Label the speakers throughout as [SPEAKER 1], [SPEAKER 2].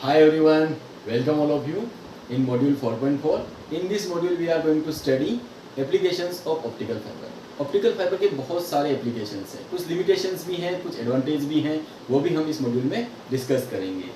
[SPEAKER 1] Hi everyone, welcome all of you in module 4.4. In this module we are going to study applications of optical fiber. Optical fibre के बहुत सारे applications हैं, कुछ limitations भी हैं, कुछ एडवांटेज भी हैं, वो भी हम इस मॉड्यूल में डिस्कस करेंगे।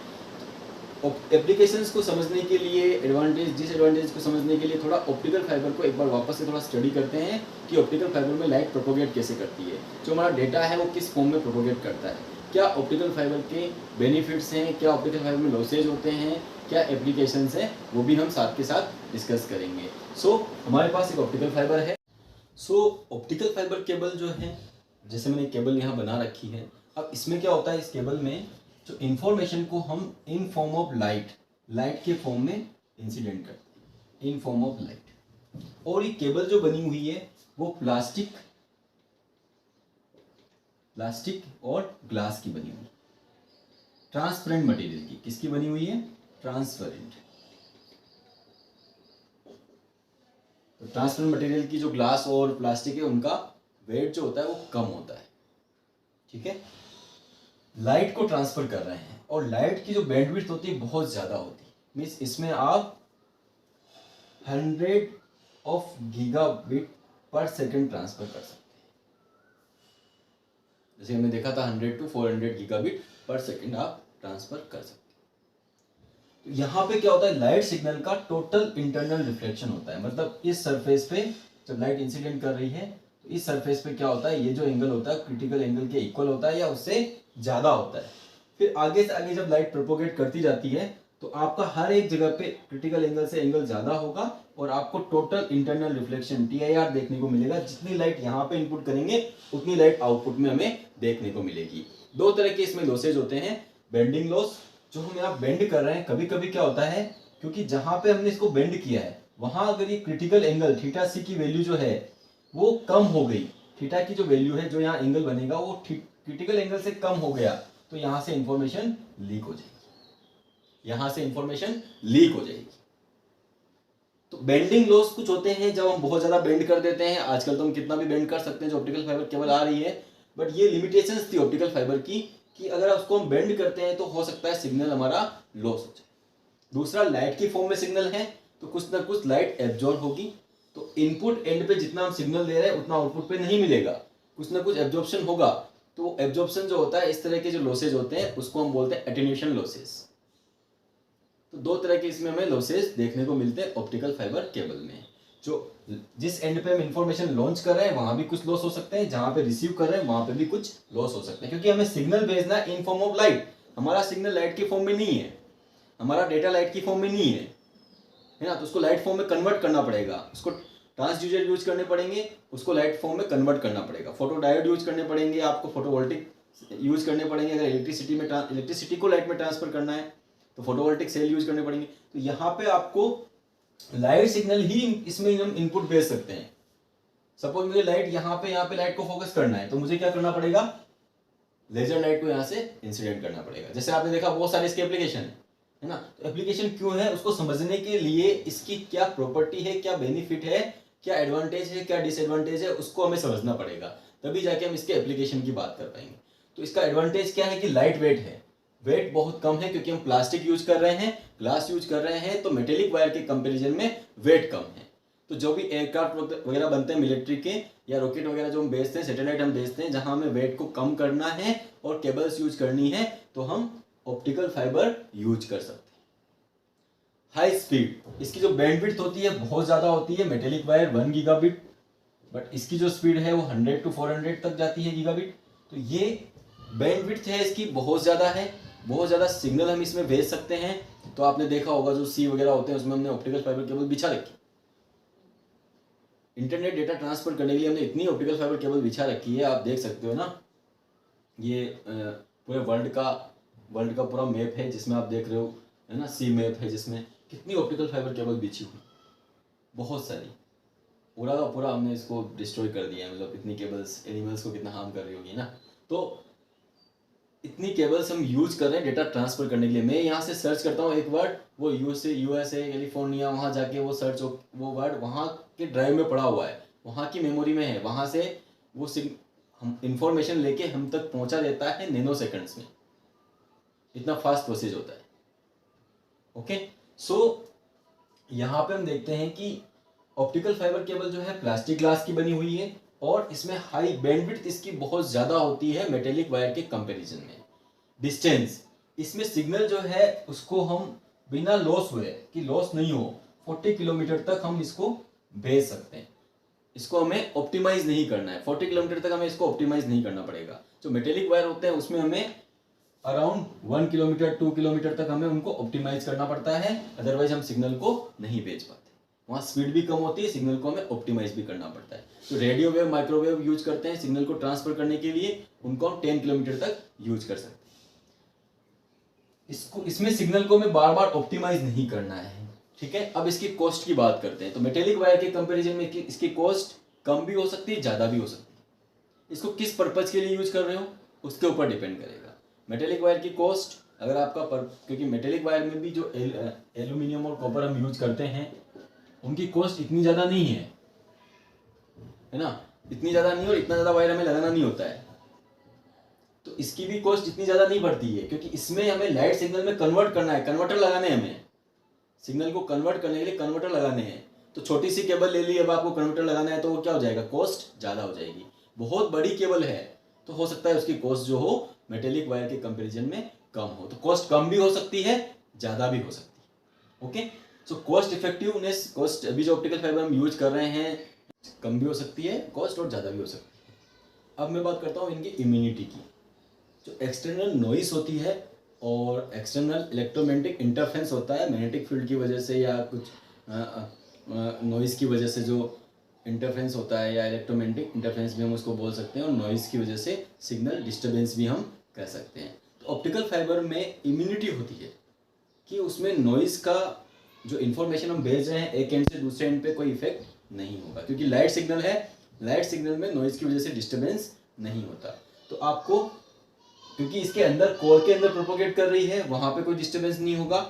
[SPEAKER 1] एप्लीकेशंस को समझने के लिए, एडवांटेज डिसएडवांटेज को समझने के लिए थोड़ा ऑप्टिकल फाइबर को एक बार वापस से थोड़ा स्टडी करते हैं कि ऑप्टिकल फाइबर में लाइट प्रोपोगेट कैसे करती है, जो हमारा डेटा है वो किस फॉर्म में प्रोपोगेट करता है, क्या ऑप्टिकल फाइबर के बेनिफिट्स हैं, क्या ऑप्टिकल फाइबर में लॉसेज होते हैं, क्या एप्लीकेशंस हैं, वो भी हम साथ के साथ डिस्कस करेंगे। हमारे पास एक ऑप्टिकल फाइबर है। ऑप्टिकल फाइबर केबल जो है, जैसे मैंने केबल यहाँ बना रखी है। अब इसमें क्या होता है, इस केबल में जो इन्फॉर्मेशन को हम इन फॉर्म ऑफ लाइट के फॉर्म में इंसिडेंट करते हैं, इन फॉर्म ऑफ लाइट। और ये केबल जो बनी हुई है वो प्लास्टिक और ग्लास की बनी हुई है, ट्रांसपेरेंट मटेरियल की। किसकी बनी हुई है? ट्रांसपेरेंट। तो ट्रांसपेरेंट मटेरियल की जो ग्लास और प्लास्टिक है उनका वेट जो होता है वो कम होता है, ठीक है। लाइट को ट्रांसफर कर रहे हैं और लाइट की जो बैंडविड्थ होती है बहुत ज़्यादा होती है। मीन्स इसमें आप 100 गीगाबिट पर सेकेंड ट्रांसफर कर सकते हैं। जैसे हमने देखा था 100 to 400 गीगाबिट पर सेकेंड आप ट्रांसफर कर सकते हैं। तो यहाँ पे क्या होता है, लाइट सिग्नल का टोटल इंटरनल रिफ्लेक्शन होता है। मतलब इस सरफेस पे जब लाइट इंसिडेंट कर रही है तो इस सरफेस पे क्या होता है, ये जो एंगल होता है क्रिटिकल एंगल के इक्वल होता है या उससे ज़्यादा होता है। फिर आगे से आगे जब लाइट प्रोपोगेट करती जाती है तो आपका हर एक जगह पे क्रिटिकल एंगल से एंगल ज़्यादा होगा और आपको टोटल इंटरनल रिफ्लेक्शन TIR देखने को मिलेगा। जितनी लाइट यहाँ पे इनपुट करेंगे उतनी लाइट आउटपुट में हमें देखने को मिलेगी। दो तरह के इसमें लॉसेज होते हैं। बेंडिंग लॉस, जो हम यहाँ बेंड कर रहे हैं, कभी कभी क्या होता है क्योंकि जहां पे हमने इसको बेंड किया है वहां अगर ये क्रिटिकल एंगल θc की वैल्यू जो है वो कम हो गई, थीटा की जो वैल्यू है, जो यहाँ एंगल बनेगा वो क्रिटिकल एंगल से कम हो गया, तो यहां से इंफॉर्मेशन लीक हो जाएगी, यहां से इंफॉर्मेशन लीक हो जाएगी। तो बेंडिंग लॉस कुछ होते हैं जब हम बहुत ज्यादा बेंड कर देते हैं। आजकल तो हम कितना भी बेंड कर सकते हैं, जो ऑप्टिकल फाइबर केबल आ रही है, बट ये लिमिटेशंस थी ऑप्टिकल फाइबर की कि अगर उसको हम बेंड करते हैं तो हो सकता है सिग्नल हमारा लॉस हो जाए। दूसरा, लाइट की फॉर्म में सिग्नल है तो कुछ ना कुछ लाइट एब्जॉर्ब होगी, तो इनपुट एंड पे जितना हम सिग्नल दे रहे हैं उतना आउटपुट पे नहीं मिलेगा, कुछ ना कुछ एब्जॉर्प्शन होगा। तो एब्जॉर्प्शन जो होता है, इस तरह के जो लॉसेज होते हैं उसको हम बोलते हैं एटेन्यूएशन लॉसेज। तो दो तरह के इसमें हमें लॉसेज देखने को मिलते हैं ऑप्टिकल फाइबर केबल में। जो जिस एंड पे हम इंफॉर्मेशन लॉन्च कर रहे हैं वहां भी कुछ लॉस हो सकते हैं, जहां पे रिसीव कर रहे हैं वहां पे भी कुछ लॉस हो सकते हैं, क्योंकि हमें सिग्नल भेजना है इन फॉर्म ऑफ लाइट। हमारा सिग्नल लाइट के फॉर्म में नहीं है, हमारा डेटा लाइट की फॉर्म में नहीं है ना। तो उसको लाइट फॉर्म में कन्वर्ट करना पड़ेगा, उसको ट्रांसड्यूसर यूज करने पड़ेंगे, उसको लाइट फॉर्म में कन्वर्ट करना पड़ेगा। फोटो डायोड यूज करने पड़ेंगे, आपको फोटोवोल्टिक यूज करने पड़ेंगे। अगर इलेक्ट्रिसिटी को लाइट में ट्रांसफर करना है तो फोटोवोल्टिक सेल यूज करने पड़ेंगे। तो यहाँ पे आपको लाइट सिग्नल ही इसमें हम इनपुट भेज सकते हैं। सपोज मुझे लाइट यहाँ पे लाइट को फोकस करना है तो मुझे क्या करना पड़ेगा, लेजर लाइट को यहाँ से इंसिडेंट करना पड़ेगा। जैसे आपने देखा बहुत सारे इसके एप्लीकेशन है ना। तो एप्लीकेशन क्यों है, उसको समझने के लिए इसकी क्या प्रॉपर्टी है, क्या बेनिफिट है, क्या एडवांटेज है, क्या डिसएडवांटेज है, उसको हमें समझना पड़ेगा, तभी जाके हम इसके एप्लीकेशन की बात कर पाएंगे। तो इसका एडवांटेज क्या है कि लाइट वेट है, वेट बहुत कम है, क्योंकि हम प्लास्टिक यूज कर रहे हैं, ग्लास यूज कर रहे हैं, तो मेटेलिक वायर के कंपेरिजन में वेट कम है। तो जो भी एयरक्राफ्ट वगैरह बनते हैं मिलिट्री के, या रॉकेट वगैरह जो हम बेचते हैं, सैटेलाइट हम बेचते हैं, जहां हमें वेट को कम करना है और केबल्स यूज करनी है, तो हम ऑप्टिकल फाइबर यूज कर सकते हैं। हाई स्पीड, इसकी जो बैंडविड्थ होती है बहुत ज्यादा होती है। मेटेलिक वायर 1 गीगाबिट, बट इसकी जो स्पीड है वो 100 to 400 तक जाती है गीगाबिट। तो ये बैंडविड्थ है इसकी बहुत ज्यादा है, बहुत ज्यादा सिग्नल हम इसमें भेज सकते हैं। तो आपने देखा होगा जो सी वगैरह होते हैं उसमें हमने ऑप्टिकल फाइबर केबल बिछा रखी, इंटरनेट डेटा ट्रांसफर करने के लिए हमने इतनी ऑप्टिकल फाइबर केबल बिछा रखी है, आप देख सकते हो ना। ये पूरे वर्ल्ड का पूरा मैप है जिसमें आप देख रहे हो, है ना, सी मैप है जिसमें कितनी ऑप्टिकल फाइबर केबल बिछी हुई, बहुत सारी। पूरा का पूरा हमने इसको डिस्ट्रॉय कर दिया है, मतलब इतनी केबल्स एनिमल्स को कितना हार्म कर रही होगी ना। तो इतनी केबल्स हम यूज कर रहे हैं डेटा ट्रांसफर करने के लिए। मैं यहाँ से सर्च करता हूँ एक वर्ड, वो यूएसए कैलिफोर्निया, वहाँ जाके वो वो वर्ड वहाँ के ड्राइव में पड़ा हुआ है, वहाँ की मेमोरी में है, वहाँ से वो हम इंफॉर्मेशन लेके हम तक पहुँचा देता है नैनो सेकंड्स में। इतना फास्ट प्रोसेस होता है। ओके, सो यहाँ पे हम देखते हैं कि ऑप्टिकल फाइबर केबल जो है प्लास्टिक ग्लास की बनी हुई है और इसमें हाई बैंडविड्थ इसकी बहुत ज़्यादा होती है मेटेलिक वायर के कंपैरिजन में। डिस्टेंस, इसमें सिग्नल जो है उसको हम बिना लॉस हुए, कि लॉस नहीं हो, 40 किलोमीटर तक हम इसको भेज सकते हैं। इसको हमें ऑप्टिमाइज नहीं करना है, 40 किलोमीटर तक हमें इसको ऑप्टिमाइज नहीं करना पड़ेगा। जो मेटेलिक वायर होते हैं उसमें हमें अराउंड 1 किलोमीटर 2 किलोमीटर तक हमें उनको ऑप्टिमाइज करना पड़ता है, अदरवाइज हम सिग्नल को नहीं भेज पाते। वहाँ स्पीड भी कम होती है, सिग्नल को हमें ऑप्टिमाइज भी करना पड़ता है। तो रेडियो वेव, माइक्रोवेव यूज करते हैं सिग्नल को ट्रांसफर करने के लिए, उनको हम 10 किलोमीटर तक यूज कर सकते हैं। इसमें सिग्नल को हमें बार बार ऑप्टिमाइज नहीं करना है, ठीक है। अब इसकी कॉस्ट की बात करते हैं। तो मेटेलिक वायर के कंपैरिजन में इसकी कॉस्ट कम भी हो सकती है, ज़्यादा भी हो सकती है। इसको किस पर्पज के लिए यूज कर रहे हो उसके ऊपर डिपेंड करेगा। मेटेलिक वायर की कॉस्ट, अगर आपका क्योंकि मेटेलिक वायर में भी जो एल्यूमिनियम और कॉपर हम यूज करते हैं उनकी कॉस्ट इतनी ज़्यादा नहीं है ना, इतनी ज़्यादा नहीं, और इतना ज़्यादा वायर हमें लगाना नहीं होता है, तो इसकी भी कॉस्ट इतनी ज़्यादा नहीं बढ़ती है, क्योंकि इसमें हमें लाइट सिग्नल में कन्वर्ट करना है, कन्वर्टर लगाने हैं, हमें सिग्नल को कन्वर्ट करने के लिए कन्वर्टर लगाने हैं। तो छोटी सी केबल ले ली, अब आपको कन्वर्टर लगाना है तो वो क्या हो जाएगा, कॉस्ट ज़्यादा हो जाएगी। बहुत बड़ी केबल है तो हो सकता है उसकी कॉस्ट जो हो मेटेलिक वायर के कंपेरिजन में कम हो, तो कॉस्ट कम भी हो सकती है, ज़्यादा भी हो सकती है। Okay, so cost effectiveness, cost अभी जो ऑप्टिकल फाइबर हम यूज कर रहे हैं कम भी हो सकती है कॉस्ट, और ज़्यादा भी हो सकती है। अब मैं बात करता हूँ इनकी इम्यूनिटी की। जो एक्सटर्नल नॉइस होती है और एक्सटर्नल इलेक्ट्रोमैग्नेटिक इंटरफेरेंस होता है, मैग्नेटिक फील्ड की वजह से या कुछ नॉइस की वजह से जो इंटरफेरेंस होता है, या इलेक्ट्रोमैग्नेटिक इंटरफेरेंस भी हम उसको बोल सकते हैं, और नॉइस की वजह से सिग्नल डिस्टर्बेंस भी हम कह सकते हैं। तो ऑप्टिकल फाइबर में इम्यूनिटी होती है कि उसमें नॉइस का जो इन्फॉर्मेशन हम भेज रहे हैं एक एंड से दूसरे एंड पे कोई इफेक्ट नहीं होगा, क्योंकि लाइट सिग्नल है, लाइट सिग्नल में नॉइस की वजह से डिस्टर्बेंस नहीं होता। तो आपको, क्योंकि इसके अंदर कोर के अंदर प्रोपोगेट कर रही है, वहां पे कोई डिस्टर्बेंस नहीं होगा,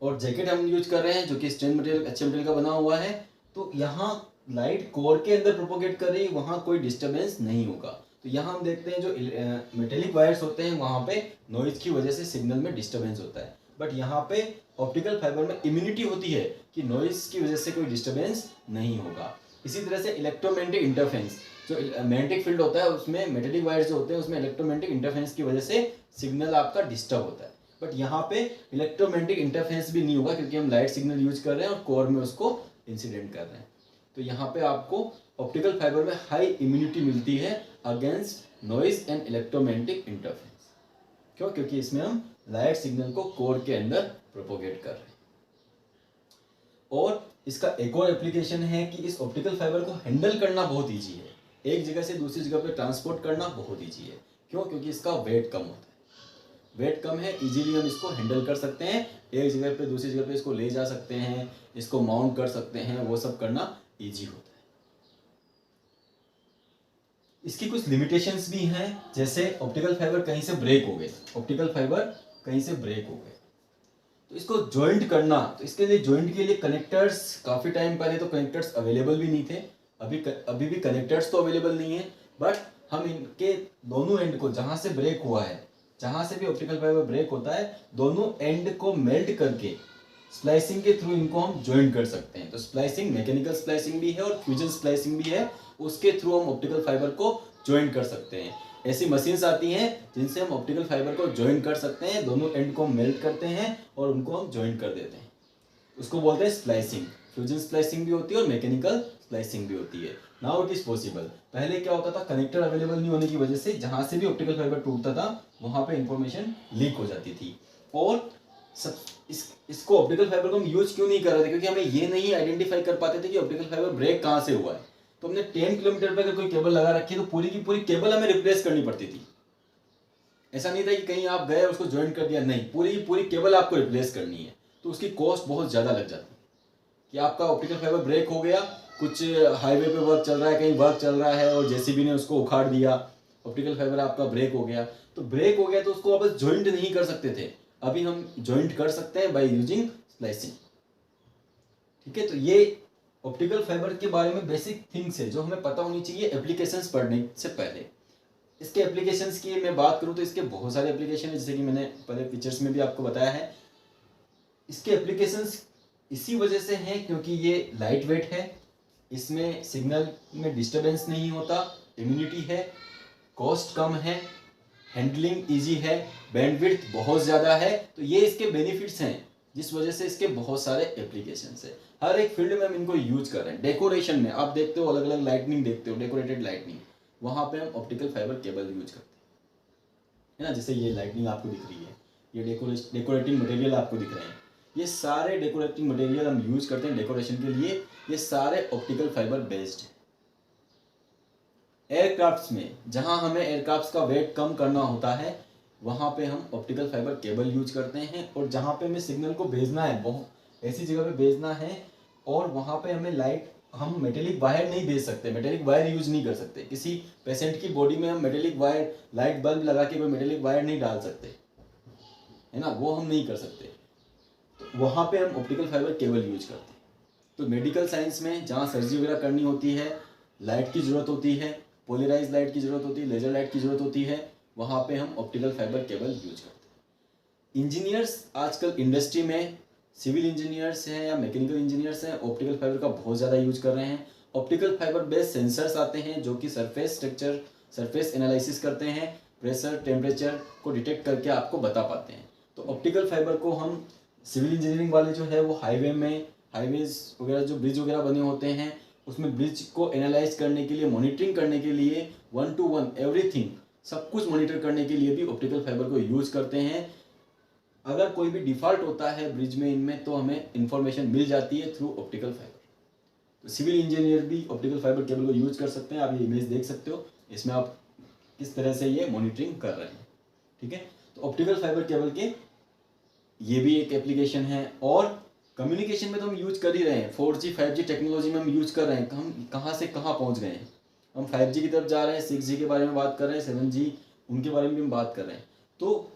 [SPEAKER 1] और जैकेट हम यूज कर रहे हैं जो कि स्ट्रेंथ मटेरियल, अच्छे मटेरियल का बना हुआ है, तो यहाँ लाइट कोर के अंदर प्रोपोगेट कर रही है, वहां कोई डिस्टर्बेंस नहीं होगा। तो यहाँ हम देखते हैं जो मेटेलिक वायर्स होते हैं वहां पे नॉइज की वजह से सिग्नल में डिस्टर्बेंस होता है, बट यहाँ पे ऑप्टिकल फाइबर में इम्यूनिटी होती है कि नॉइज की वजह से कोई डिस्टर्बेंस नहीं होगा। इसी तरह से इलेक्ट्रोमैग्नेटिक इंटरफेरेंस, जो मैग्नेटिक फील्ड होता है उसमें मेटेलिक वायर्स जो होते हैं उसमें इलेक्ट्रोमैग्नेटिक इंटरफेरेंस की वजह से सिग्नल आपका डिस्टर्ब होता है, बट यहाँ पे इलेक्ट्रोमैग्नेटिक इंटरफेरेंस भी नहीं होगा, क्योंकि हम लाइट सिग्नल यूज कर रहे हैं और कोर में उसको इंसिडेंट कर रहे हैं। तो यहाँ पे आपको ऑप्टिकल फाइबर में हाई इम्यूनिटी मिलती है against noise and electromagnetic interference. क्यों? क्योंकि इसमें हम लाइट सिग्नल को कोर के अंदर प्रोपोगेट कर रहे हैं। और इसका एक और एप्लीकेशन है कि इस ऑप्टिकल फाइबर को हैंडल करना बहुत ईजी है, एक जगह से दूसरी जगह पे ट्रांसपोर्ट करना बहुत ईजी है। क्यों? क्योंकि इसका वेट कम होता है, वेट कम है, इजीली हम इसको हैंडल कर सकते हैं, एक जगह पे दूसरी जगह पे इसको ले जा सकते हैं, इसको माउंट कर सकते हैं, वो सब करना ईजी होता है। इसकी कुछ लिमिटेशंस भी हैं, जैसे ऑप्टिकल फाइबर कहीं से ब्रेक हो गए, ऑप्टिकल फाइबर कहीं से ब्रेक हो गए तो इसको जॉइंट करना, तो इसके लिए जॉइंट के लिए कनेक्टर्स, काफ़ी टाइम पहले तो कनेक्टर्स अवेलेबल भी नहीं थे, अभी भी कनेक्टर्स तो अवेलेबल नहीं है, बट हम इनके दोनों एंड को, जहाँ से ब्रेक हुआ है, जहाँ से भी ऑप्टिकल फाइबर ब्रेक होता है, दोनों एंड को मेल्ट करके स्प्लाइसिंग के थ्रू इनको हम ज्वाइन कर सकते हैं। तो स्प्लाइसिंग, मैकेनिकल स्प्लाइसिंग भी है और फ्यूजन स्प्लाइसिंग भी है, उसके थ्रू हम ऑप्टिकल फाइबर को ज्वाइन कर सकते हैं। ऐसी मशीन्स आती हैं जिनसे हम ऑप्टिकल फाइबर को ज्वाइन कर सकते हैं, दोनों एंड को मेल्ट करते हैं और उनको हम ज्वाइन कर देते हैं, उसको बोलते हैं स्प्लाइसिंग। फ्यूजन स्प्लाइसिंग भी होती है और मैकेनिकल स्प्लाइसिंग भी होती है। Now it is possible. पहले क्या होता था, कनेक्टर अवेलेबल नहीं होने की वजह से जहां से भी ऑप्टिकल फाइबर टूटता था वहां पे इंफॉर्मेशन लीक हो जाती थी, और इसको ऑप्टिकल फाइबर को हम यूज क्यों नहीं कर रहे थे, क्योंकि हमें ये नहीं आइडेंटिफाई कर पाते थे कि ऑप्टिकल फाइबर ब्रेक कहाँ से हुआ है। तो हमने 10 किलोमीटर पे अगर कोई केबल लगा रखी है तो पूरी की पूरी केबल हमें रिप्लेस करनी पड़ती थी। ऐसा नहीं था कि कहीं आप गए उसको ज्वाइन कर दिया, नहीं, पूरी की पूरी केबल आपको रिप्लेस करनी है, तो उसकी कॉस्ट बहुत ज़्यादा लग जाती है। कि आपका ऑप्टिकल फाइबर ब्रेक हो गया, कुछ हाईवे पे वर्क चल रहा है, कहीं वर्क चल रहा है और जेसीबी ने उसको उखाड़ दिया, ऑप्टिकल फाइबर आपका ब्रेक हो गया, तो ब्रेक हो गया तो उसको वापस ज्वाइंट नहीं कर सकते थे, अभी हम ज्वाइंट कर सकते हैं बाय यूजिंग स्प्लाइसिंग। ठीक है, तो ये ऑप्टिकल फाइबर के बारे में बेसिक थिंग्स है जो हमें पता होनी चाहिए एप्लीकेशंस पढ़ने से पहले। इसके एप्लीकेशंस की मैं बात करूं तो इसके बहुत सारे एप्लीकेशन है, जैसे कि मैंने पहले पिक्चर्स में भी आपको बताया है। इसके एप्लीकेशंस इसी वजह से हैं क्योंकि ये लाइट वेट है, इसमें सिग्नल में डिस्टरबेंस नहीं होता, इम्यूनिटी है, कॉस्ट कम है, हैंडलिंग इजी है, बैंडविड्थ बहुत ज़्यादा है। तो ये इसके बेनिफिट्स हैं जिस वजह से इसके बहुत सारे एप्लीकेशंस है। हर एक फील्ड में हम इनको यूज कर रहे हैं। डेकोरेशन में आप देखते हो अलग अलग लाइटनिंग देखते हो, डेकोरेटेड लाइटनिंग, वहाँ पे हम ऑप्टिकल फाइबर केबल यूज करते हैं, है ना। जैसे ये लाइटनिंग आपको दिख रही है, ये डेकोरेटिंग मटेरियल आपको दिख रहे हैं, ये सारे डेकोरेटिंग मटेरियल हम यूज करते हैं डेकोरेशन के लिए। ये सारे ऑप्टिकल फाइबर बेस्ड हैं। एयरक्राफ्ट्स में जहां हमें एयरक्राफ्ट्स का वेट कम करना होता है वहां पे हम ऑप्टिकल फाइबर केबल यूज करते हैं। और जहां पे हमें सिग्नल को भेजना है, बहुत ऐसी जगह पे भेजना है और वहां पे हमें लाइट, हम मेटेलिक वायर नहीं भेज सकते, मेटेलिक वायर यूज नहीं कर सकते। किसी पेशेंट की बॉडी में हम मेटेलिक वायर, लाइट बल्ब लगा के मेटेलिक वायर नहीं डाल सकते, है ना, वो हम नहीं कर सकते। तो वहाँ पे हम ऑप्टिकल फाइबर केबल यूज करते हैं। तो मेडिकल साइंस में जहाँ सर्जरी वगैरह करनी होती है, लाइट की ज़रूरत होती है, पोलराइज लाइट की ज़रूरत होती है, लेजर लाइट की ज़रूरत होती है, वहाँ पे हम ऑप्टिकल फाइबर केबल यूज करते हैं। इंजीनियर्स आजकल इंडस्ट्री में, सिविल इंजीनियर्स हैं या मैकेनिकल इंजीनियर्स हैं, ऑप्टिकल फाइबर का बहुत ज़्यादा यूज कर रहे हैं। ऑप्टिकल फाइबर बेस्ड सेंसर्स आते हैं जो कि सरफेस स्ट्रक्चर, सरफेस एनालिसिस करते हैं, प्रेशर टेम्परेचर को डिटेक्ट करके आपको बता पाते हैं। तो ऑप्टिकल फाइबर को हम, सिविल इंजीनियरिंग वाले जो है वो हाईवे में, हाईवेज वगैरह जो ब्रिज वगैरह बने होते हैं उसमें ब्रिज को एनालाइज करने के लिए, मॉनिटरिंग करने के लिए, 1 to 1 एवरीथिंग, सब कुछ मॉनिटर करने के लिए भी ऑप्टिकल फाइबर को यूज करते हैं। अगर कोई भी डिफॉल्ट होता है ब्रिज में, इनमें, तो हमें इंफॉर्मेशन मिल जाती है थ्रू ऑप्टिकल फाइबर। तो सिविल इंजीनियर भी ऑप्टिकल फाइबर केबल को यूज कर सकते हैं। आप ये इमेज देख सकते हो, इसमें आप किस तरह से ये मॉनिटरिंग कर रहे हैं, ठीक है। तो ऑप्टिकल फाइबर केबल के ये भी एक एप्लीकेशन है। और कम्युनिकेशन में तो हम यूज कर ही रहे हैं, 4G 5G टेक्नोलॉजी में हम यूज कर रहे हैं। हम कहाँ से कहाँ पहुँच गए हैं, हम 5G की तरफ जा रहे हैं, 6G के बारे में बात कर रहे हैं, 7G, उनके बारे में भी हम बात कर रहे हैं। तो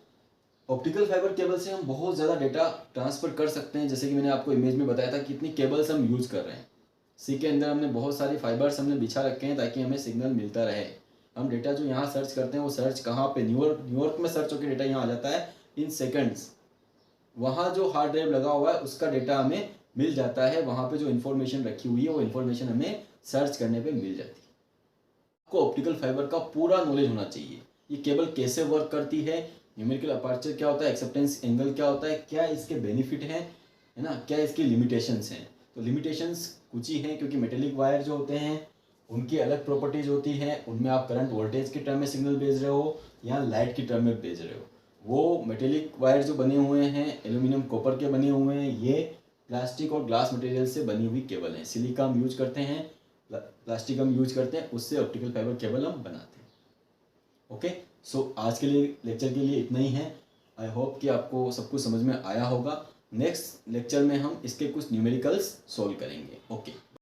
[SPEAKER 1] ऑप्टिकल फाइबर केबल से हम बहुत ज़्यादा डेटा ट्रांसफर कर सकते हैं। जैसे कि मैंने आपको इमेज में बताया था कितनी केबल्स हम यूज कर रहे हैं। सी के अंदर हमने बहुत सारे फाइबर्स हमने बिछा रखे हैं ताकि हमें सिग्नल मिलता रहे। हम डेटा जो यहाँ सर्च करते हैं वो सर्च कहाँ पे, न्यूयॉर्क में सर्च होकर डेटा यहाँ आ जाता है इन सेकंड्स। वहाँ जो हार्ड ड्राइव लगा हुआ है उसका डेटा हमें मिल जाता है, वहाँ पे जो इन्फॉर्मेशन रखी हुई है वो इन्फॉर्मेशन हमें सर्च करने पे मिल जाती है। आपको ऑप्टिकल फाइबर का पूरा नॉलेज होना चाहिए। ये केबल कैसे वर्क करती है, न्यूमेरिकल अपर्चर क्या होता है, एक्सेप्टेंस एंगल क्या होता है, क्या इसके बेनिफिट हैं, है ना, क्या इसकी लिमिटेशंस हैं। तो लिमिटेशंस कुछ ही हैं क्योंकि मेटेलिक वायर जो होते हैं उनकी अलग प्रॉपर्टीज होती हैं। उनमें आप करंट वोल्टेज के टर्म में सिग्नल भेज रहे हो या लाइट की टर्म में भेज रहे हो। वो मेटेलिक वायर जो बने हुए हैं एल्यूमिनियम कॉपर के बने हुए हैं, ये प्लास्टिक और ग्लास मटेरियल से बनी हुई केबल हैं। सिलिका हम यूज करते हैं, प्लास्टिक हम यूज करते हैं, उससे ऑप्टिकल फाइबर केबल हम बनाते हैं। ओके, सो आज के लिए लेक्चर के लिए इतना ही है। आई होप कि आपको सब कुछ समझ में आया होगा। नेक्स्ट लेक्चर में हम इसके कुछ न्यूमेरिकल्स सॉल्व करेंगे। ओके।